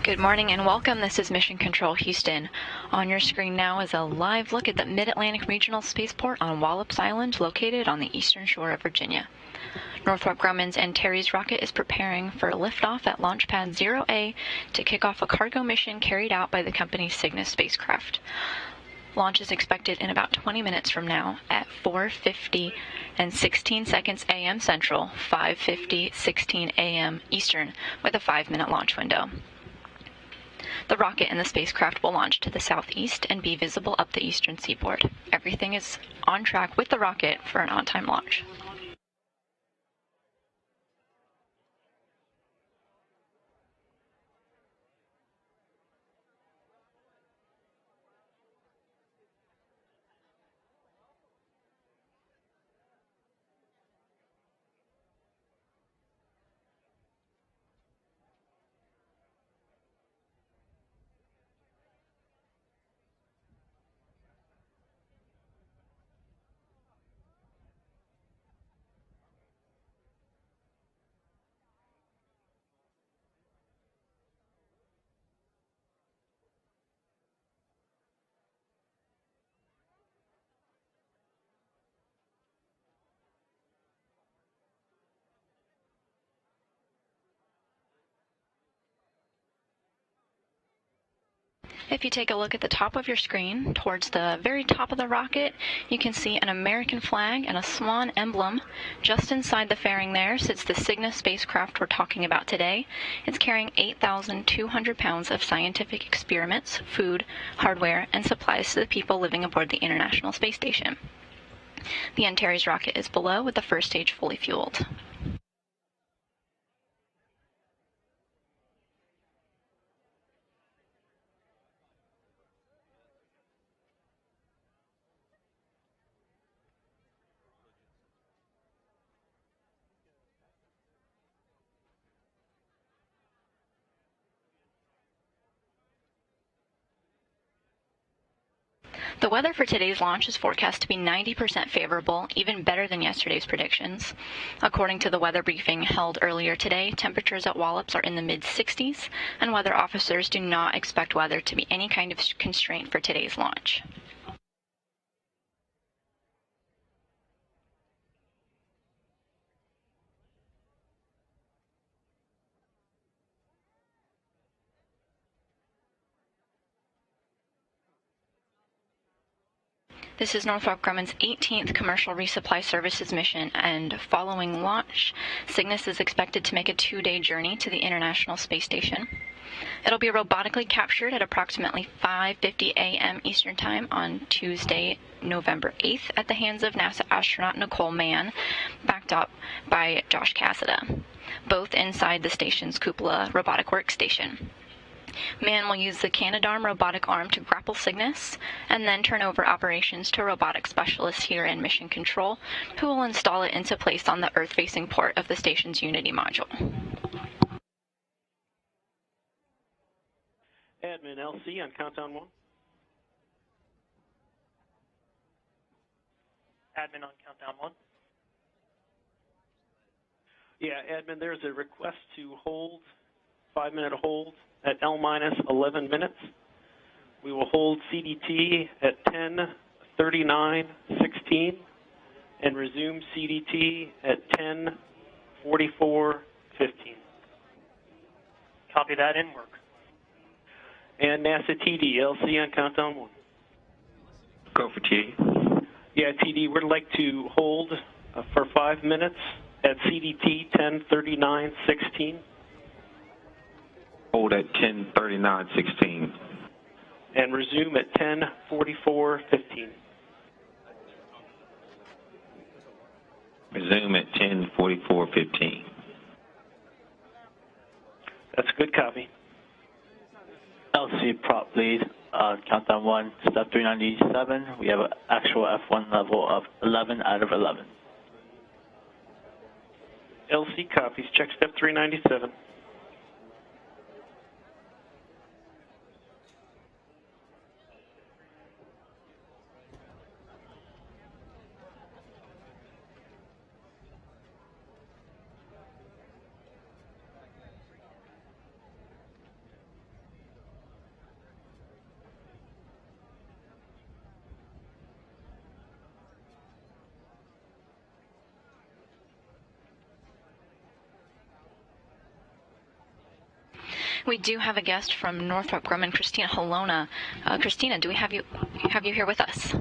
Good morning and welcome. This is Mission Control Houston. On your screen now is a live look at the Mid-Atlantic Regional Spaceport on Wallops Island, located on the eastern shore of Virginia. Northrop Grumman's Antares rocket is preparing for liftoff at Launch Pad 0A to kick off a cargo mission carried out by the company's Cygnus spacecraft. Launch is expected in about 20 minutes from now at 4:50 and 16 seconds a.m. Central, 5:50, 16 a.m. Eastern, with a 5-minute launch window. The rocket and the spacecraft will launch to the southeast and be visible up the eastern seaboard. Everything is on track with the rocket for an on-time launch. If you take a look at the top of your screen, towards the very top of the rocket, you can see an American flag and a swan emblem. Just inside the fairing there sits the Cygnus spacecraft we're talking about today. It's carrying 8,200 pounds of scientific experiments, food, hardware, and supplies to the people living aboard the International Space Station. The Antares rocket is below with the first stage fully fueled. The weather for today's launch is forecast to be 90% favorable, even better than yesterday's predictions. According to the weather briefing held earlier today, temperatures at Wallops are in the mid-60s, and weather officers do not expect weather to be any kind of constraint for today's launch. This is Northrop Grumman's 18th commercial resupply services mission, and following launch, Cygnus is expected to make a 2-day journey to the International Space Station. It'll be robotically captured at approximately 5:50 a.m. Eastern Time on Tuesday, November 8th, at the hands of NASA astronaut Nicole Mann, backed up by Josh Cassada, both inside the station's cupola robotic workstation. Mann will use the Canadarm robotic arm to grapple Cygnus, and then turn over operations to robotic specialists here in Mission Control, who will install it into place on the Earth-facing port of the station's Unity module. Admin LC on countdown 1. Admin on countdown 1. Yeah, admin, there's a request to hold, 5-minute hold at L-11 minutes. We will hold CDT at 10:39:16 and resume CDT at 10:44:15. Copy that, in work. And NASA TD, LC on countdown 1. Go for TD. Yeah, TD, we'd like to hold for 5 minutes at CDT 10:39:16. Hold at 10:39:16. And resume at 10:44:15. Resume at 10:44:15. That's a good copy. LC prop lead, countdown 1, step 397. We have an actual F1 level of 11 out of 11. LC copies. Check step 397. We do have a guest from Northrop Grumman, Christina Halona. Christina, do we have you here with us?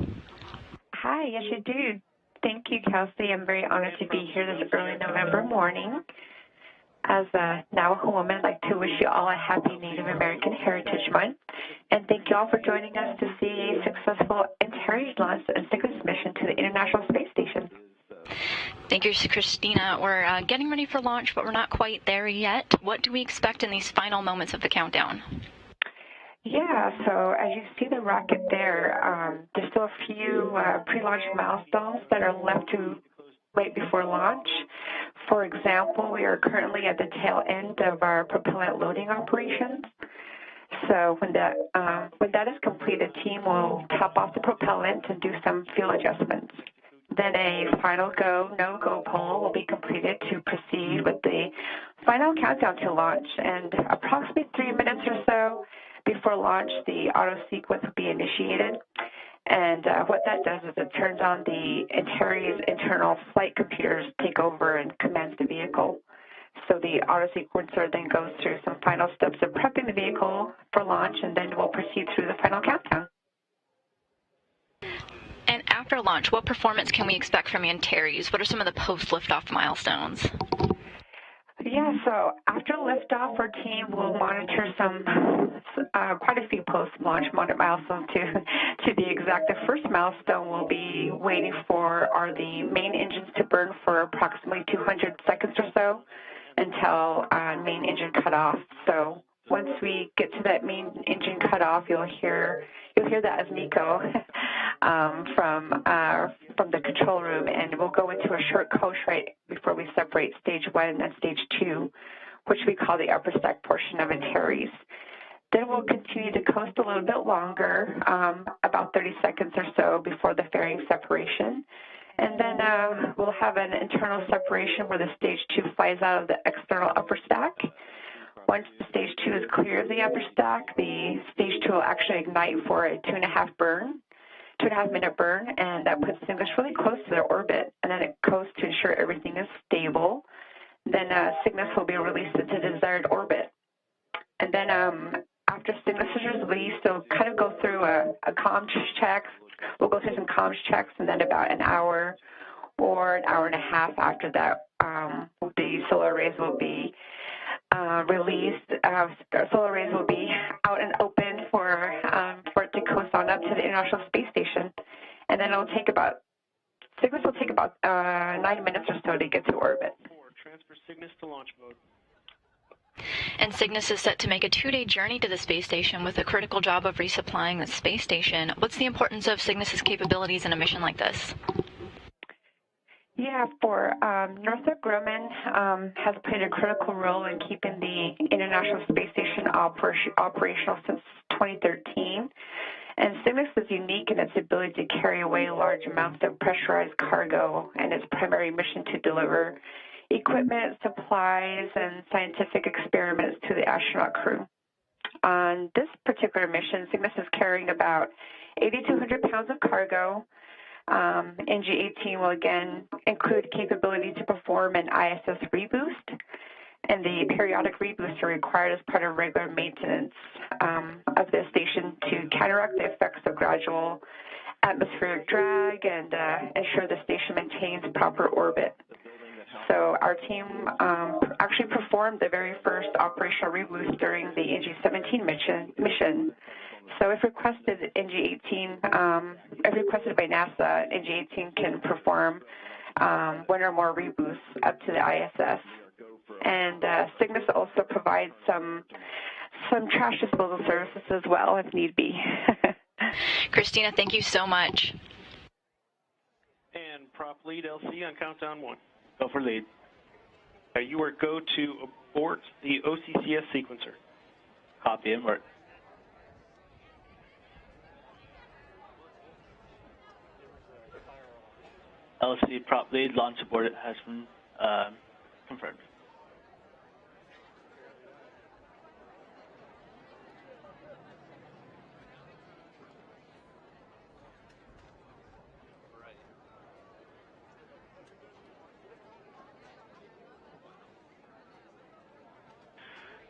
Hi, yes you do. Thank you, Kelsey. I'm very honored to be here this early November morning. As a Navajo woman, I'd like to wish you all a happy Native American Heritage Month. And thank you all for joining us to see a successful Antares launch and Cygnus mission to the International Space Station. Thank you, Christina. We're getting ready for launch, but we're not quite there yet. What do we expect in these final moments of the countdown? Yeah, so as you see the rocket there, there's still a few pre-launch milestones that are left to wait before launch. For example, we are currently at the tail end of our propellant loading operations. So when that is complete, the team will top off the propellant and do some fuel adjustments. Then a final go, no-go poll will be completed to proceed with the final countdown to launch. And approximately 3 minutes or so before launch, the auto sequence will be initiated. And what that does is it turns on the Antares internal flight computers, take over and commands the vehicle. So the auto sequencer then goes through some final steps of prepping the vehicle for launch, and then we'll proceed through the final countdown. And after launch, what performance can we expect from Antares? What are some of the post-liftoff milestones? Yeah, so after liftoff, our team will monitor quite a few post-launch milestones to be exact. The first milestone we'll be waiting for are the main engines to burn for approximately 200 seconds or so until main engine cutoff. So once we get to that main engine cutoff, you'll hear that as Nico from the control room, and we'll go into a short coast right before we separate stage 1 and stage 2, which we call the upper stack portion of Antares. Then we'll continue to coast a little bit longer, about 30 seconds or so before the fairing separation. And then we'll have an internal separation where the stage 2 flies out of the external upper stack. Once the stage 2 is clear of the upper stack, the stage 2 will actually ignite for a 2.5 minute burn, and that puts Cygnus really close to their orbit, and then it coasts to ensure everything is stable. Then Cygnus will be released into the desired orbit. And then after Cygnus is released, they'll kind of go through a comms check. We'll go through some comms checks, and then about an hour or an hour and a half after that, the solar arrays will be released. Solar arrays will be out and open for it to coast on up to the International Space Station, and then Cygnus will take about 9 minutes or so to get to orbit. Transfer Cygnus to launch mode. And Cygnus is set to make a 2-day journey to the space station with a critical job of resupplying the space station. What's the importance of Cygnus's capabilities in a mission like this? Yeah, for Northrop Grumman has played a critical role in keeping the International Space Station operational since 2013. And Cygnus is unique in its ability to carry away large amounts of pressurized cargo, and its primary mission to deliver equipment, supplies, and scientific experiments to the astronaut crew. On this particular mission, Cygnus is carrying about 8,200 pounds of cargo. NG-18 will again include capability to perform an ISS reboost, and the periodic reboosts are required as part of regular maintenance of the station to counteract the effects of gradual atmospheric drag and ensure the station maintains proper orbit. So our team actually performed the very first operational reboost during the NG-17 mission. So if requested, if requested by NASA, NG-18 can perform one or more reboosts up to the ISS. And Cygnus also provides some trash disposal services as well if need be. Christina, thank you so much. And prop lead LC on countdown 1. Go for lead. You are go to abort the OCCS sequencer. Copy, abort. LC prop lead launch abort has been confirmed.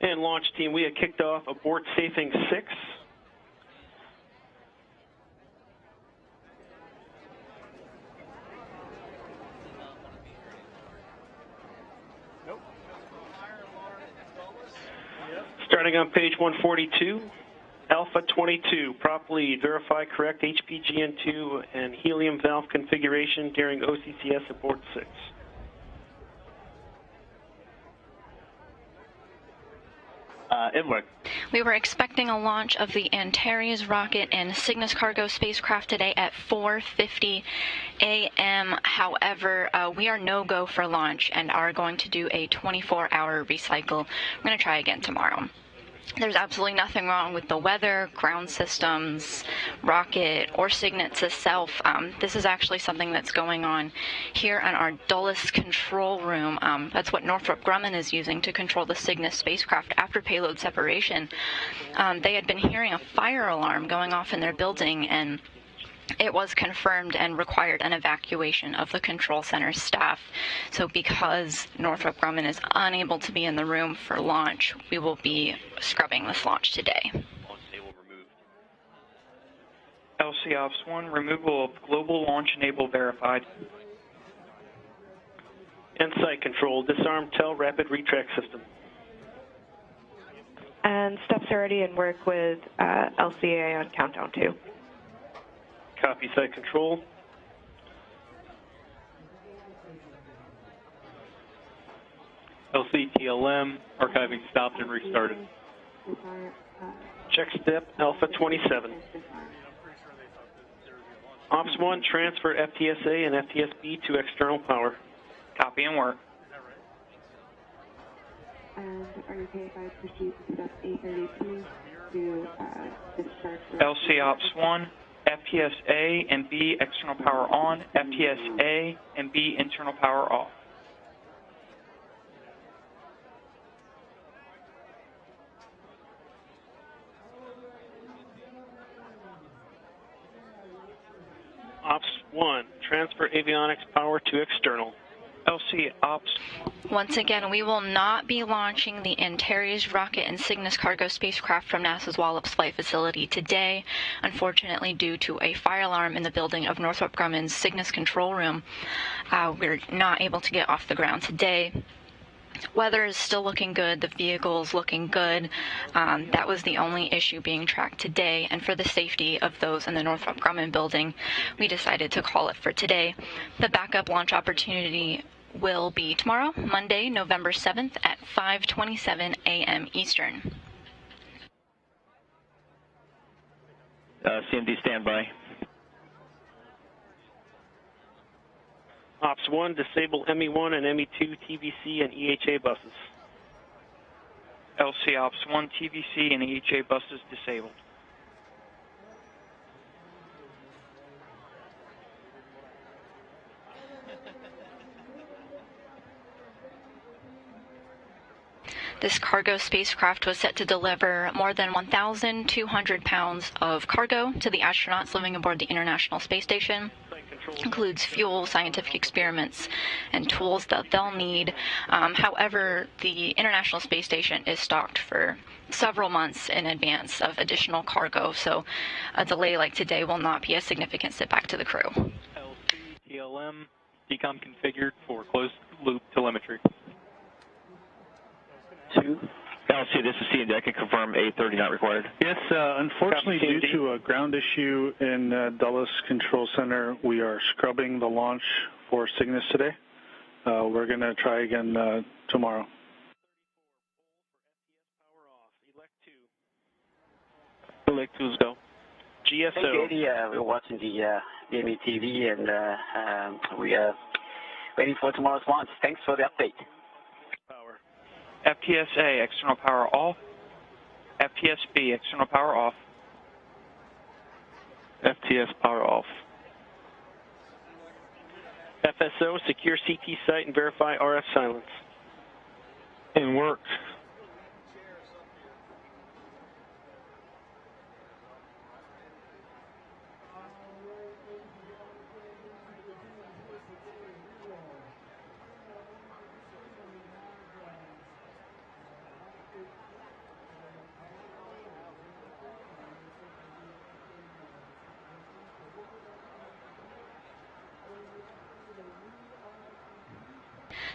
And launch team, we have kicked off abort safing 6. Starting on page 142, Alpha 22, prop lead, verify correct HPGN2 and helium valve configuration during OCCS abort 6. In work. We were expecting a launch of the Antares rocket and Cygnus cargo spacecraft today at 4:50 a.m. However, we are no-go for launch and are going to do a 24-hour recycle. We're going to try again tomorrow. There's absolutely nothing wrong with the weather, ground systems, rocket, or Cygnus itself. This is actually something that's going on here in our Dulles control room. That's what Northrop Grumman is using to control the Cygnus spacecraft after payload separation. They had been hearing a fire alarm going off in their building, and it was confirmed and required an evacuation of the control center staff. So because Northrop Grumman is unable to be in the room for launch, we will be scrubbing this launch today. LC Ops 1, removal of global launch enable verified. And site control, disarm TEL rapid retract system. And steps already in work with LCA on countdown 2. Copy site control. LCTLM, archiving stopped and restarted. Check step Alpha 27. Ops 1, transfer FTSA and FTSB to external power. Copy and work. And are you okay if I proceed to step A32 to discharge? LC Ops 1, FTS A and B external power on, FTS A and B internal power off. Ops 1, transfer avionics power to external. LC Ops. Once again, we will not be launching the Antares rocket and Cygnus cargo spacecraft from NASA's Wallops Flight Facility today, unfortunately due to a fire alarm in the building of Northrop Grumman's Cygnus control room. We're not able to get off the ground today. Weather is still looking good, the vehicle's looking good. That was the only issue being tracked today, and for the safety of those in the Northrop Grumman building, we decided to call it for today. The backup launch opportunity will be tomorrow, Monday, November 7th at 5:27 a.m. Eastern. CMD standby. Ops 1, disable ME1 and ME2 TVC and EHA buses. LC Ops 1, TVC and EHA buses disabled. This cargo spacecraft was set to deliver more than 1,200 pounds of cargo to the astronauts living aboard the International Space Station. Includes fuel, scientific experiments, and tools that they'll need. However, the International Space Station is stocked for several months in advance of additional cargo, so a delay like today will not be a significant setback to the crew. LCTLM, decom configured for closed loop telemetry. 2. LC, this is CMD. I can confirm A30 not required. Yes, unfortunately, due to a ground issue in Dulles Control Center, we are scrubbing the launch for Cygnus today. We're going to try again tomorrow. Elect 2's go. GSO. We're watching the DME TV, and we are waiting for tomorrow's launch. Thanks for the update. FTSA, external power off. FTSB, external power off. FTS power off. FSO, secure CT site and verify RF silence. In work.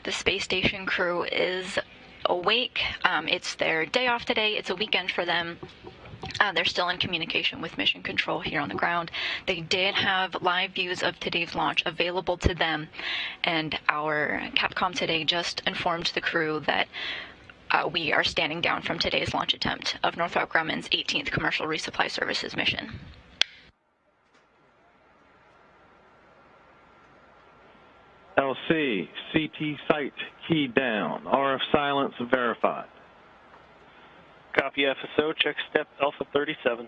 The space station crew is awake. It's their day off today. It's a weekend for them. They're still in communication with Mission Control here on the ground. They did have live views of today's launch available to them, and our Capcom today just informed the crew that we are standing down from today's launch attempt of Northrop Grumman's 18th Commercial Resupply Services mission. LC, CT site key down. RF silence verified. Copy FSO. Check step Alpha 37.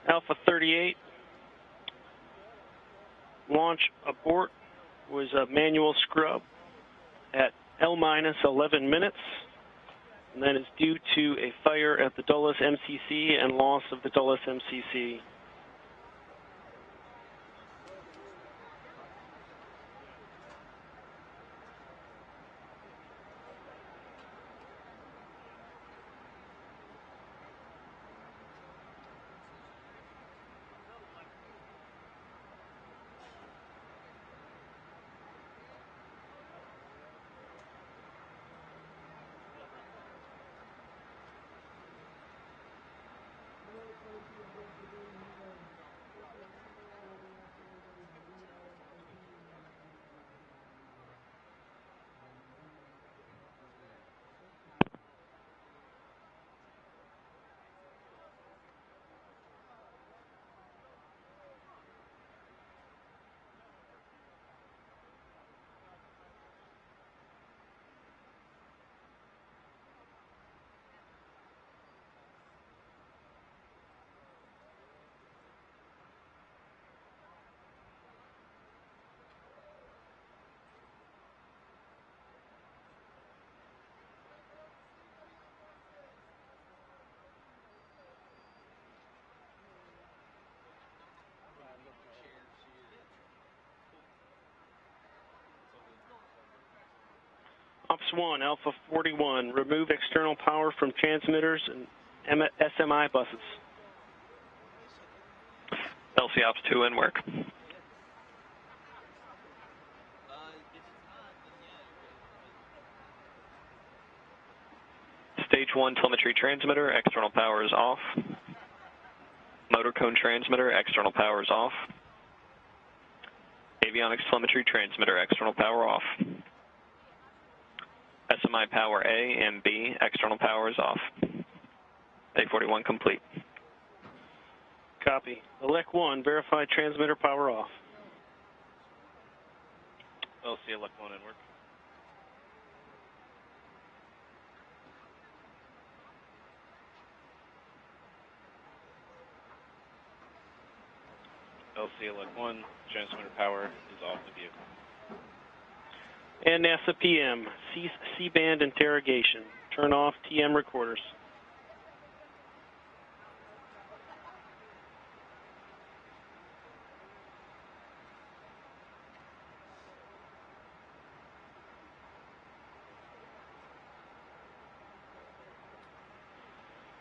Alpha 38. Launch abort was a manual scrub at L-11 minutes, and that is due to a fire at the Dulles MCC and loss of the Dulles MCC. Ops 1, Alpha 41, remove external power from transmitters and SMI buses. LC Ops 2 in work. Stage 1 telemetry transmitter, external power is off. Motor cone transmitter, external power is off. Avionics telemetry transmitter, external power off. SMI power A and B, external power is off. A41 complete. Copy. Elec 1, verify transmitter power off. LC Elec 1 in work. LC Elec 1, transmitter power is off the vehicle. And NASA PM, cease C-band interrogation. Turn off TM recorders.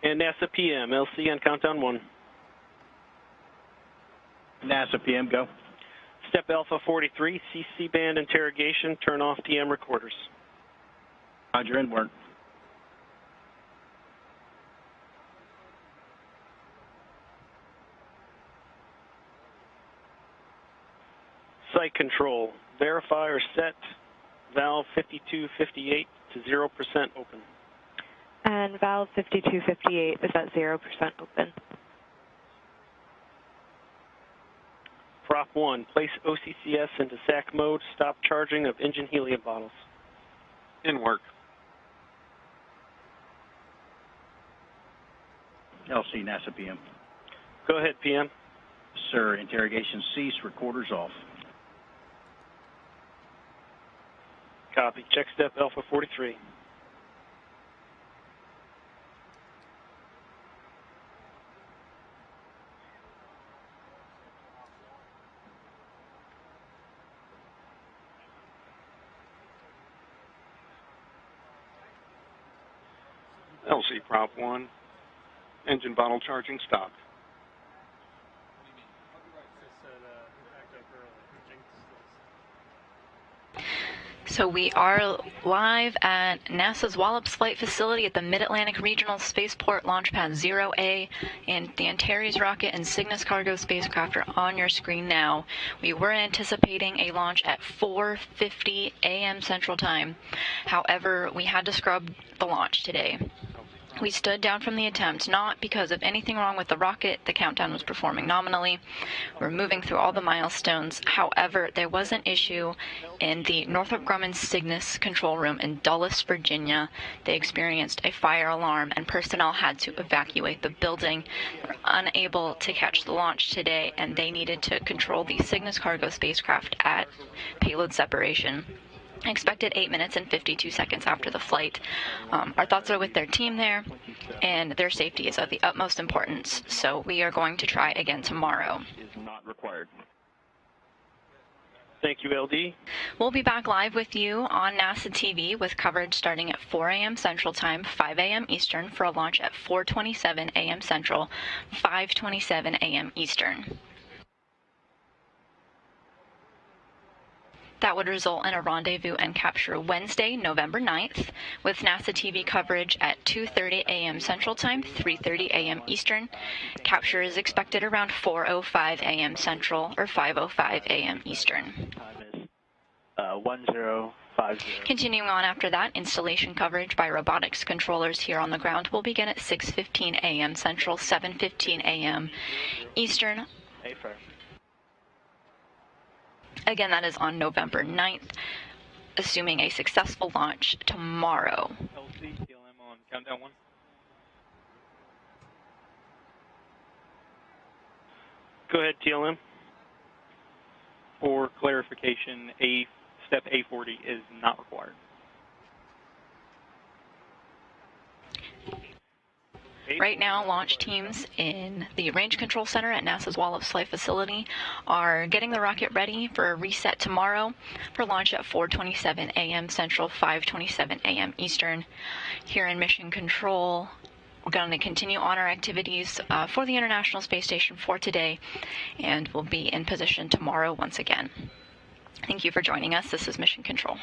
And NASA PM, LC on countdown 1. NASA PM, go. Step Alpha 43, cease C-band interrogation, turn off TM recorders. Roger, in work. Site control, verify or set valve 5258 to 0% open. And valve 5258 is at 0% open. Prop 1, place OCCS into SAC mode, stop charging of engine helium bottles. In work. LC, NASA PM. Go ahead, PM. Sir, interrogation cease, recorders off. Copy. Check step Alpha 43. LC Prop 1, engine bottle charging stopped. So we are live at NASA's Wallops Flight Facility at the Mid-Atlantic Regional Spaceport Launch Pad 0A, and the Antares rocket and Cygnus cargo spacecraft are on your screen now. We were anticipating a launch at 4:50 a.m. Central Time. However, we had to scrub the launch today. We stood down from the attempt, not because of anything wrong with the rocket. The countdown was performing nominally. We're moving through all the milestones. However, there was an issue in the Northrop Grumman Cygnus control room in Dulles, Virginia. They experienced a fire alarm, and personnel had to evacuate the building. They were unable to catch the launch today, and they needed to control the Cygnus cargo spacecraft at payload separation. Expected 8 minutes and 52 seconds after the flight. Our thoughts are with their team there, and their safety is of the utmost importance. So we are going to try again tomorrow. Is not required. Thank you, LD. We'll be back live with you on NASA TV with coverage starting at 4 a.m. Central Time, 5 a.m. Eastern, for a launch at 4:27 a.m. Central, 5:27 a.m. Eastern. That would result in a rendezvous and capture Wednesday, November 9th, with NASA TV coverage at 2:30 a.m. Central Time, 3:30 a.m. Eastern. Capture is expected around 4:05 a.m. Central or 5:05 a.m. Eastern. Time is 1050. Continuing on after that, installation coverage by robotics controllers here on the ground will begin at 6:15 a.m. Central, 7:15 a.m. Eastern. Hey, first. Again, that is on November 9th, assuming a successful launch tomorrow. LC, TLM on countdown 1. Go ahead, TLM. For clarification, step A40 is not required. Right now, launch teams in the Range Control Center at NASA's Wallops Flight Facility are getting the rocket ready for a reset tomorrow for launch at 4:27 a.m. Central, 5:27 a.m. Eastern. Here in Mission Control, we're going to continue on our activities for the International Space Station for today, and we'll be in position tomorrow once again. Thank you for joining us. This is Mission Control.